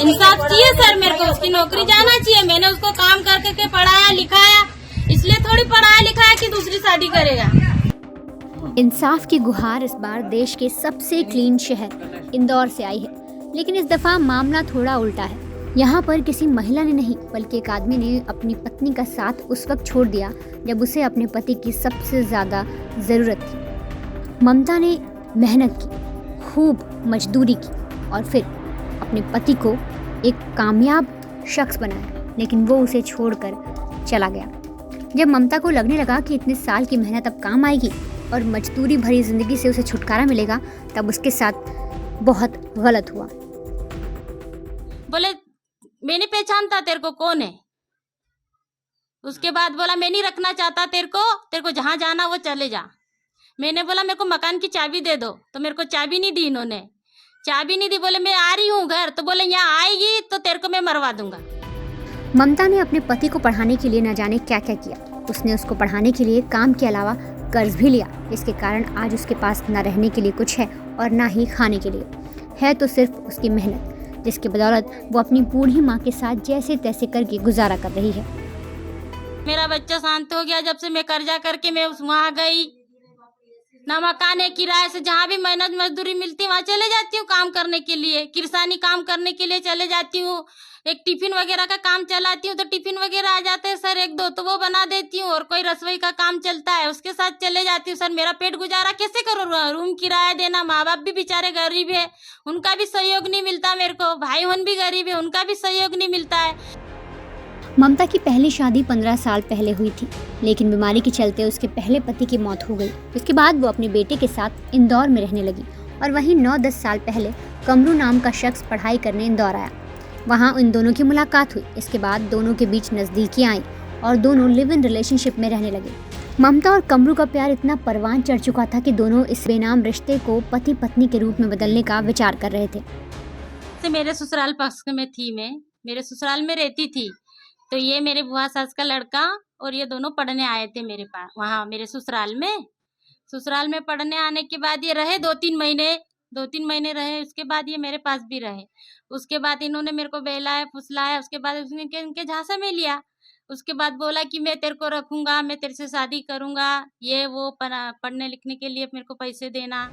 इंसाफ चाहिए सर मेरे को, उसकी नौकरी जाना चाहिए। मैंने उसको काम कर करके पढ़ाया लिखाया, इसलिए थोड़ी पढ़ाया लिखाया कि दूसरी शादी करेगा। इंसाफ की गुहार इस बार देश के सबसे क्लीन शहर इंदौर से आई है, लेकिन इस दफा मामला थोड़ा उल्टा है। यहाँ पर किसी महिला ने नहीं बल्कि एक आदमी ने अपनी पत्नी का साथ उस वक्त छोड़ दिया जब उसे अपने पति की सबसे ज़्यादा ज़रूरत थी। ममता ने मेहनत की, खूब मजदूरी की और फिर अपने पति को एक कामयाब शख्स बनाया, लेकिन वो उसे छोड़कर चला गया। जब ममता को लगने लगा कि इतने साल की मेहनत अब काम आएगी और मजदूरी भरी ज़िंदगी से उसे छुटकारा मिलेगा, तब उसके साथ बहुत गलत हुआ। बोले मैं नहीं पहचानता तेरे को कौन है। उसके बाद बोला मैं नहीं रखना चाहता तेरे को जहाँ जाना वो चले जा। मैंने बोला मेरे को मकान की चाबी दे दो, तो मेरे को चाबी नहीं दी इन्होंने, चाबी नहीं दी। बोले मैं आ रही हूँ घर, तो बोले यहाँ आएगी तो तेरे को मैं मरवा दूंगा। ममता ने अपने पति को पढ़ाने के लिए न जाने क्या क्या किया। उसने उसको पढ़ाने के लिए काम के अलावा कर्ज भी लिया, जिसके कारण आज उसके पास न रहने के लिए कुछ है और ना ही खाने के लिए है, तो सिर्फ उसकी मेहनत, जिसकी बदौलत वो अपनी बूढ़ी माँ के साथ जैसे तैसे करके गुजारा कर रही है। मेरा बच्चा शांत हो गया जब से मैं कर्जा करके मैं वहाँ गई। ना मकान है, किराए से जहाँ भी मेहनत मजदूरी मिलती वहाँ चले जाती हूँ काम करने के लिए, किरसानी काम करने के लिए चले जाती हूँ। एक टिफिन वगैरह का काम चलाती हूँ तो टिफिन वगैरह आ जाते हैं सर एक दो, तो वो बना देती हूँ। और कोई रसोई का काम चलता है उसके साथ चले जाती हूँ। सर मेरा पेट गुजारा कैसे करूँ, रूम किराया देना, माँ बाप भी बेचारे गरीब है, उनका भी सहयोग नहीं मिलता मेरे को, भाई बहन भी गरीब है, उनका भी सहयोग नहीं मिलता है। ममता की पहली शादी 15 साल पहले हुई थी, लेकिन बीमारी के चलते उसके पहले पति की मौत हो गई। उसके बाद वो अपने बेटे के साथ इंदौर में रहने लगी और वहीं 9-10 साल पहले कमरू नाम का शख्स पढ़ाई करने इंदौर आया। वहाँ इन दोनों की मुलाकात हुई। इसके बाद दोनों के बीच नज़दीकियाँ आई और दोनों लिव इन रिलेशनशिप में रहने लगे। ममता और कमरू का प्यार इतना परवान चढ़ चुका था कि दोनों इस बेनाम रिश्ते को पति पत्नी के रूप में बदलने का विचार कर रहे थे। मेरे ससुराल पक्ष में थी, मैं मेरे ससुराल में रहती थी, तो ये मेरे बुआ सास का लड़का और ये दोनों पढ़ने आए थे मेरे पास वहाँ मेरे ससुराल में पढ़ने आने के बाद ये रहे 2-3 महीने रहे। उसके बाद ये मेरे पास भी रहे। उसके बाद इन्होंने मेरे को बहलाया फुसलाया, उसके बाद उसने इनके झांसा में लिया। उसके बाद बोला कि मैं तेरे को रखूंगा, मैं तेरे से शादी करूंगा, ये वो पढ़ने लिखने के लिए मेरे को पैसे देना।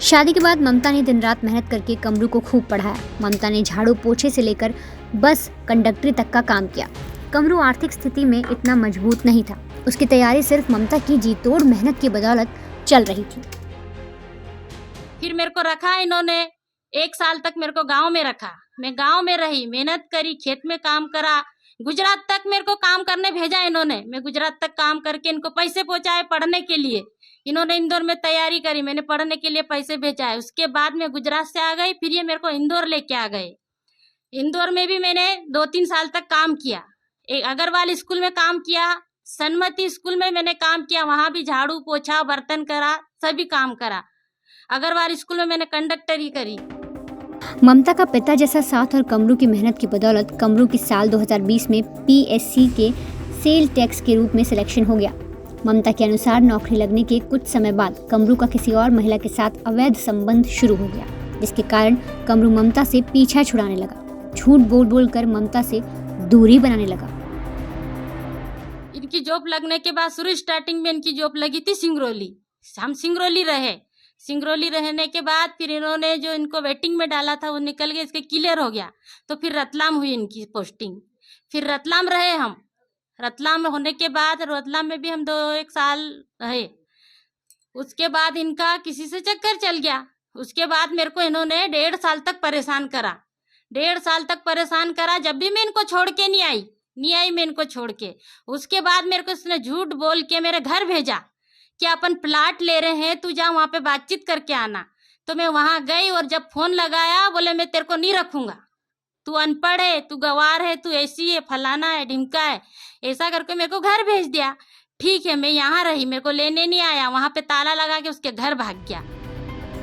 शादी के बाद ममता ने दिन रात मेहनत करके कमरू को खूब पढ़ाया। ममता ने झाड़ू पोछे से लेकर बस कंडक्टरी तक का काम किया। कमरू आर्थिक स्थिति में इतना मजबूत नहीं था। उसकी तैयारी सिर्फ ममता की जी तोड़ मेहनत की बदौलत चल रही थी। फिर मेरे को रखा इन्होंने 1 साल तक, मेरे को गांव में रखा। मैं गांव में रही, मेहनत करी, खेत में काम करा। गुजरात तक मेरे को काम करने भेजा इन्होंने। मैं गुजरात तक काम करके इनको पैसे पहुंचाए पढ़ने के लिए। इन्होंने इंदौर में तैयारी करी, मैंने पढ़ने के लिए पैसे भेजा है। उसके बाद मैं गुजरात से आ गई, फिर ये मेरे को इंदौर लेके आ गए। इंदौर में भी मैंने 2-3 साल तक काम किया। एक अग्रवाल स्कूल में काम किया, सन्मति स्कूल में मैंने काम किया, वहां भी झाड़ू पोछा बर्तन करा, सभी काम करा। अग्रवाल स्कूल में मैंने कंडक्टरी करी। ममता का पिता जैसा साथ और कमरू की मेहनत की बदौलत कमरू की साल 2020 में PSC के सेल टैक्स के रूप में सिलेक्शन हो गया। ममता के अनुसार नौकरी लगने के कुछ समय बाद कमरू का किसी और महिला के साथ अवैध संबंध शुरू हो गया, जिसके कारण कमरू ममता से पीछा छुड़ाने लगा। झूठ बोल कर ममता से दूरी बनाने लगा। इनकी जॉब लगने के बाद शुरू स्टार्टिंग में इनकी जॉब लगी थी सिंगरौली। हम सिंगरौली रहे। सिंगरौली रहने के बाद फिर इन्होंने जो इनको वेटिंग में डाला था वो निकल गया, इसके क्लियर हो गया, तो फिर रतलाम हुई इनकी पोस्टिंग। फिर रतलाम रहे हम। रतलाम होने के बाद रतलाम में भी हम 2-1 साल रहे। उसके बाद इनका किसी से चक्कर चल गया। उसके बाद मेरे को इन्होंने 1.5 साल तक परेशान करा। 1.5 साल तक परेशान करा। जब भी मैं इनको छोड़ के नहीं आई मैं इनको छोड़ के। उसके बाद मेरे को इसने झूठ बोल के मेरे घर भेजा कि अपन प्लाट ले रहे हैं, तू जा वहाँ पे बातचीत करके आना। तो मैं वहाँ गई और जब फोन लगाया बोले मैं तेरे को नहीं रखूंगा, तू अनपढ़ है, तू गवार है, तू ऐसी है, फलाना है, ढिमका है, ऐसा करके मेरे को घर भेज दिया। ठीक है, मैं यहाँ रही, मेरे को लेने नहीं आया, वहाँ पे ताला लगा के उसके घर भाग गया।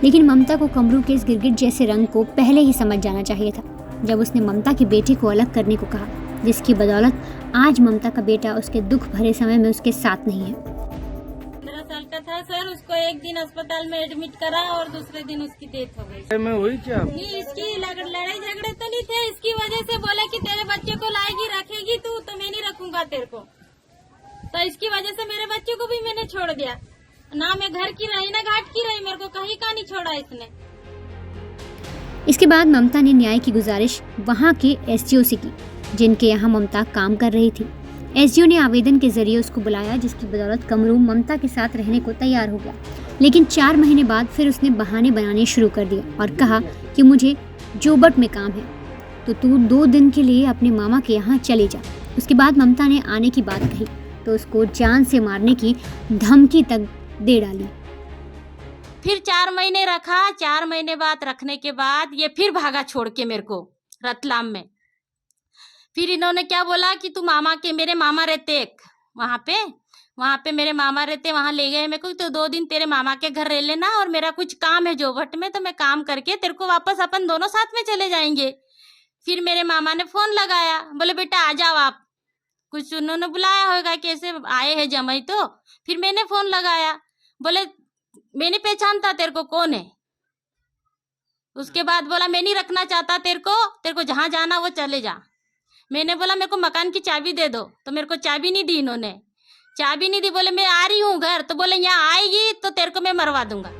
लेकिन ममता को कमरू के इस गिरगिट जैसे रंग को पहले ही समझ जाना चाहिए था, जब उसने ममता के बेटे को अलग करने को कहा, जिसकी बदौलत आज ममता का बेटा उसके दुख भरे समय में उसके साथ नहीं है। 15 साल का था सर, उसको एक दिन अस्पताल में एडमिट करा और दूसरे दिन उसकी डेथ हो गई। मैं हुई क्या? ये इसकी लड़ाई झगड़े तो नहीं थे, इसकी वजह से बोला कि तेरे बच्चे को लाएगी रखेगी तू, तो मैं नहीं रखूंगा तेरे को। तो इसकी वजह से मेरे बच्चे को भी मैंने छोड़ दिया। ना मैं घर की रही ना घाट की रही, मेरे को कहीं का नहीं छोड़ा इसने। इसके बाद ममता ने न्याय की गुजारिश वहाँ के एसडीओ से की, जिनके यहाँ ममता काम कर रही थी। एसडीओ ने आवेदन के जरिए उसको बुलाया, जिसकी बदौलत कमरू ममता के साथ रहने को तैयार हो गया। लेकिन 4 महीने बाद फिर उसने बहाने बनाने शुरू कर दिए और कहा कि मुझे जोबट में काम है, तो तू 2 दिन के लिए अपने मामा के यहाँ चले जा। उसके बाद ममता ने आने की बात कही तो उसको जान से मारने की धमकी तक दे डाली। फिर 4 महीने रखा। 4 महीने बाद रखने के बाद ये फिर भागा छोड़ के मेरे को रतलाम में। फिर इन्होंने क्या बोला कि तू मेरे मामा रहते वहाँ पे मेरे मामा रहते, वहाँ ले गए मेरे को, तो 2 दिन तेरे मामा के घर रह लेना और मेरा कुछ काम है जोबट में, तो मैं काम करके तेरे को वापस अपन दोनों साथ में चले जाएंगे। फिर मेरे मामा ने फोन लगाया, बोले बेटा आ जाओ आप, कुछ उन्होंने बुलाया होगा, कैसे आए हैं जमाई। तो फिर मैंने फोन लगाया, बोले मैंने पहचानता तेरे को कौन है। उसके बाद बोला मैं नहीं रखना चाहता तेरे को जहाँ जाना वो चले जा। मैंने बोला मेरे को मकान की चाबी दे दो, तो मेरे को चाबी नहीं दी इन्होंने, चाबी नहीं दी। बोले मैं आ रही हूँ घर, तो बोले यहाँ आएगी तो तेरे को मैं मरवा दूंगा।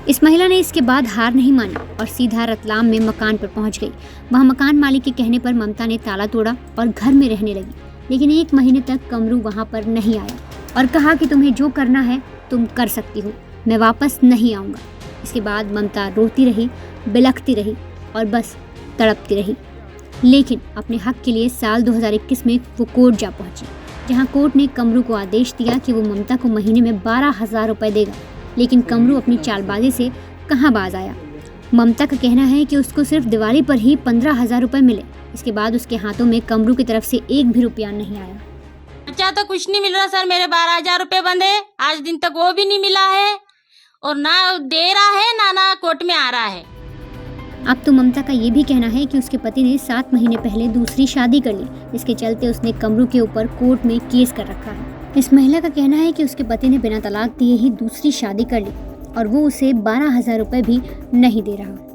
इस महिला ने इसके बाद हार नहीं मानी और सीधा रतलाम में मकान पर पहुंच गई। वहां मकान मालिक के कहने पर ममता ने ताला तोड़ा और घर में रहने लगी। लेकिन 1 महीने तक कमरू वहां पर नहीं आया और कहा कि तुम्हें जो करना है तुम कर सकती हो, मैं वापस नहीं आऊँगा। इसके बाद ममता रोती रही, बिलखती रही और बस तड़पती रही। लेकिन अपने हक के लिए साल 2021 में वो कोर्ट जा पहुंची, जहां कोर्ट ने कमरू को आदेश दिया कि वो ममता को महीने में 12,000 रुपए देगा। लेकिन कमरू अपनी चालबाजी से कहां बाज आया। ममता का कहना है कि उसको सिर्फ दिवाली पर ही 15,000 रुपए मिले। इसके बाद उसके हाथों में कमरू की तरफ से 1 भी रुपया नहीं आया। अच्छा तो कुछ नहीं मिल रहा सर, मेरे 12,000 रुपए बंधे, आज दिन तक वो भी नहीं मिला है और ना दे रहा है ना कोर्ट में आ रहा है। अब तो ममता का ये भी कहना है कि उसके पति ने 7 महीने पहले दूसरी शादी कर ली, इसके चलते उसने कमरू के ऊपर कोर्ट में केस कर रखा है। इस महिला का कहना है कि उसके पति ने बिना तलाक दिए ही दूसरी शादी कर ली और वो उसे 12,000 रुपए भी नहीं दे रहा।